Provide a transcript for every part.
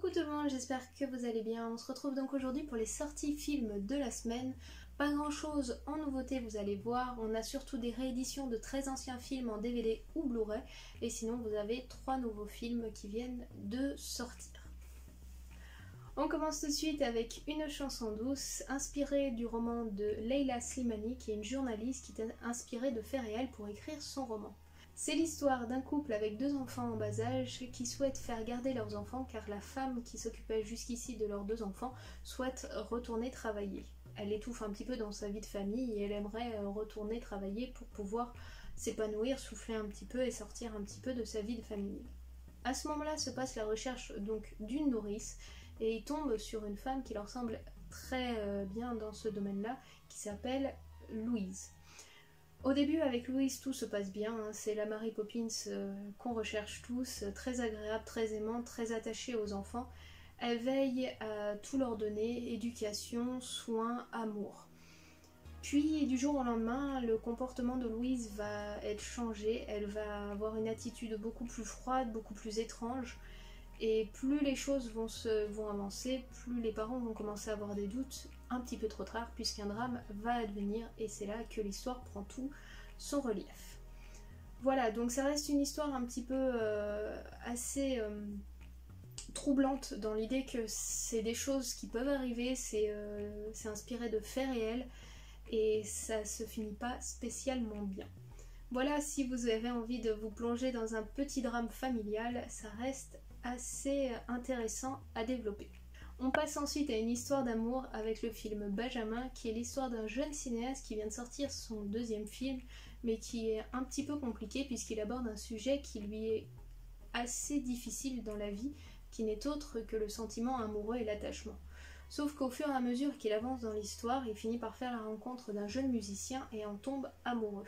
Coucou tout le monde, j'espère que vous allez bien. On se retrouve donc aujourd'hui pour les sorties films de la semaine. Pas grand chose en nouveauté, vous allez voir. On a surtout des rééditions de très anciens films en DVD ou Blu-ray. Et sinon vous avez 3 nouveaux films qui viennent de sortir. On commence tout de suite avec une chanson douce inspirée du roman de Leila Slimani, qui est une journaliste qui est inspirée de faits réels pour écrire son roman. C'est l'histoire d'un couple avec 2 enfants en bas âge qui souhaitent faire garder leurs enfants car la femme qui s'occupait jusqu'ici de leurs 2 enfants souhaite retourner travailler. Elle étouffe un petit peu dans sa vie de famille et elle aimerait retourner travailler pour pouvoir s'épanouir, souffler un petit peu et sortir un petit peu de sa vie de famille. À ce moment-là se passe la recherche donc d'une nourrice et ils tombent sur une femme qui leur semble très bien dans ce domaine-là, qui s'appelle Louise. Au début avec Louise tout se passe bien, hein. C'est la Mary Poppins qu'on recherche tous, très agréable, très aimante, très attachée aux enfants. Elle veille à tout leur donner, éducation, soins, amour. Puis du jour au lendemain, le comportement de Louise va être changé, elle va avoir une attitude beaucoup plus froide, beaucoup plus étrange. Et plus les choses vont avancer, plus les parents vont commencer à avoir des doutes un petit peu trop tard, puisqu'un drame va advenir et c'est là que l'histoire prend tout son relief. Voilà, donc ça reste une histoire un petit peu assez troublante dans l'idée que c'est des choses qui peuvent arriver, c'est inspiré de faits réels et ça se finit pas spécialement bien. Voilà, si vous avez envie de vous plonger dans un petit drame familial, ça reste assez intéressant à développer. On passe ensuite à une histoire d'amour avec le film Benjamin, qui est l'histoire d'un jeune cinéaste qui vient de sortir son 2e film, mais qui est un petit peu compliqué puisqu'il aborde un sujet qui lui est assez difficile dans la vie, qui n'est autre que le sentiment amoureux et l'attachement. Sauf qu'au fur et à mesure qu'il avance dans l'histoire, il finit par faire la rencontre d'un jeune musicien et en tombe amoureux.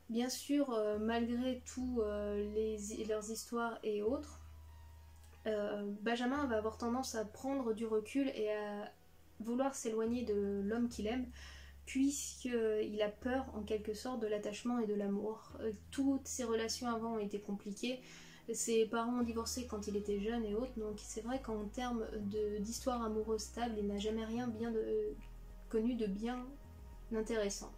Bien sûr, malgré tout leurs histoires et autres, Benjamin va avoir tendance à prendre du recul et à vouloir s'éloigner de l'homme qu'il aime, puisqu'il a peur en quelque sorte de l'attachement et de l'amour. Toutes ses relations avant ont été compliquées, ses parents ont divorcé quand il était jeune et autres, donc c'est vrai qu'en termes d'histoire amoureuse stable, il n'a jamais rien connu de bien intéressant.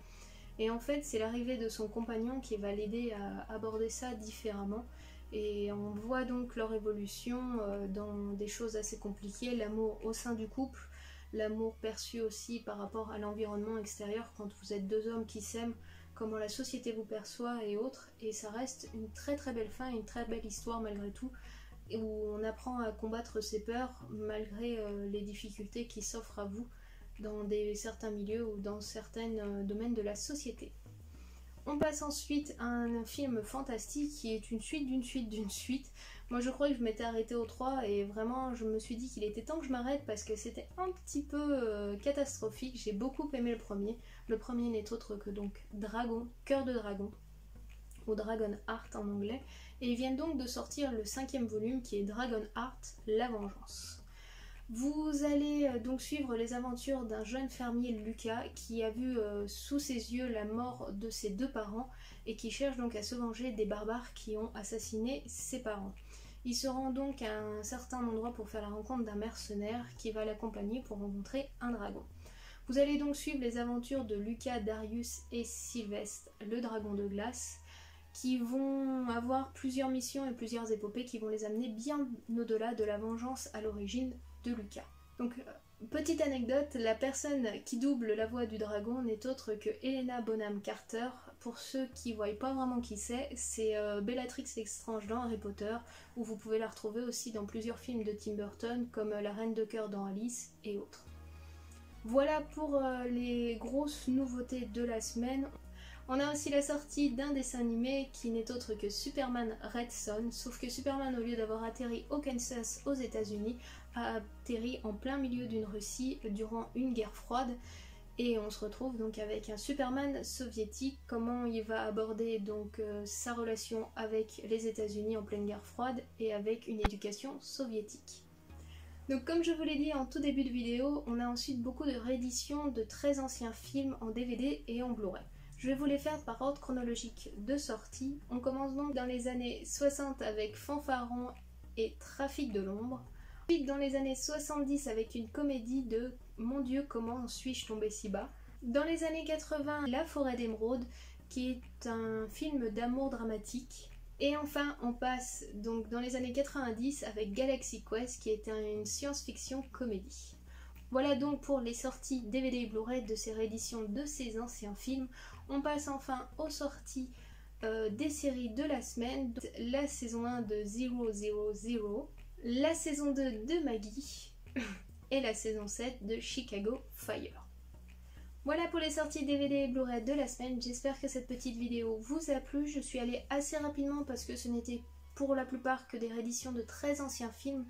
Et en fait, c'est l'arrivée de son compagnon qui va l'aider à aborder ça différemment. Et on voit donc leur évolution dans des choses assez compliquées, l'amour au sein du couple, l'amour perçu aussi par rapport à l'environnement extérieur quand vous êtes 2 hommes qui s'aiment, comment la société vous perçoit et autres. Et ça reste une très très belle fin, une très belle histoire malgré tout, où on apprend à combattre ses peurs malgré les difficultés qui s'offrent à vous dans certains milieux ou dans certains domaines de la société. On passe ensuite à un film fantastique qui est une suite d'une suite d'une suite. Moi je crois que je m'étais arrêtée au 3 et vraiment je me suis dit qu'il était temps que je m'arrête parce que c'était un petit peu catastrophique. J'ai beaucoup aimé le premier. Le premier n'est autre que donc Dragon, Cœur de Dragon, ou Dragon Heart en anglais. Et ils viennent donc de sortir le 5e volume qui est Dragon Heart, La Vengeance. Vous allez donc suivre les aventures d'un jeune fermier, Lucas, qui a vu sous ses yeux la mort de ses 2 parents et qui cherche donc à se venger des barbares qui ont assassiné ses parents. Il se rend donc à un certain endroit pour faire la rencontre d'un mercenaire qui va l'accompagner pour rencontrer un dragon. Vous allez donc suivre les aventures de Lucas, Darius et Sylvestre, le dragon de glace, qui vont avoir plusieurs missions et plusieurs épopées qui vont les amener bien au-delà de la vengeance à l'origine de Lucas. Donc, petite anecdote, la personne qui double la voix du dragon n'est autre que Helena Bonham Carter. Pour ceux qui ne voient pas vraiment qui c'est Bellatrix Lestrange dans Harry Potter, où vous pouvez la retrouver aussi dans plusieurs films de Tim Burton, comme La Reine de Cœur dans Alice et autres. Voilà pour les grosses nouveautés de la semaine. On a aussi la sortie d'un dessin animé qui n'est autre que Superman Red Son, sauf que Superman, au lieu d'avoir atterri au Kansas aux États-Unis, a atterri en plein milieu d'une Russie durant une guerre froide. Et on se retrouve donc avec un Superman soviétique, comment il va aborder donc sa relation avec les États-Unis en pleine guerre froide et avec une éducation soviétique. Donc comme je vous l'ai dit en tout début de vidéo, on a ensuite beaucoup de rééditions de très anciens films en DVD et en Blu-ray. Je vais vous les faire par ordre chronologique de sortie. On commence donc dans les années 60 avec Fanfaron et Trafic de l'ombre. Ensuite dans les années 70 avec une comédie de Mon Dieu comment en suis-je tombée si bas. Dans les années 80 La forêt d'émeraude qui est un film d'amour dramatique. Et enfin on passe donc dans les années 90 avec Galaxy Quest qui est une science-fiction comédie. Voilà donc pour les sorties DVD et Blu-ray de ces rééditions de ces anciens films. On passe enfin aux sorties des séries de la semaine. La saison 1 de 000, la saison 2 de Maggie et la saison 7 de Chicago Fire. Voilà pour les sorties DVD et Blu-ray de la semaine. J'espère que cette petite vidéo vous a plu. Je suis allée assez rapidement parce que ce n'était pour la plupart que des rééditions de très anciens films.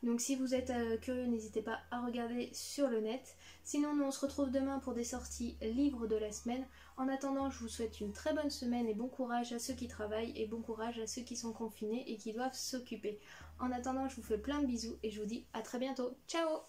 Donc si vous êtes curieux, n'hésitez pas à regarder sur le net. Sinon, nous on se retrouve demain pour des sorties livres de la semaine. En attendant, je vous souhaite une très bonne semaine et bon courage à ceux qui travaillent et bon courage à ceux qui sont confinés et qui doivent s'occuper. En attendant, je vous fais plein de bisous et je vous dis à très bientôt. Ciao!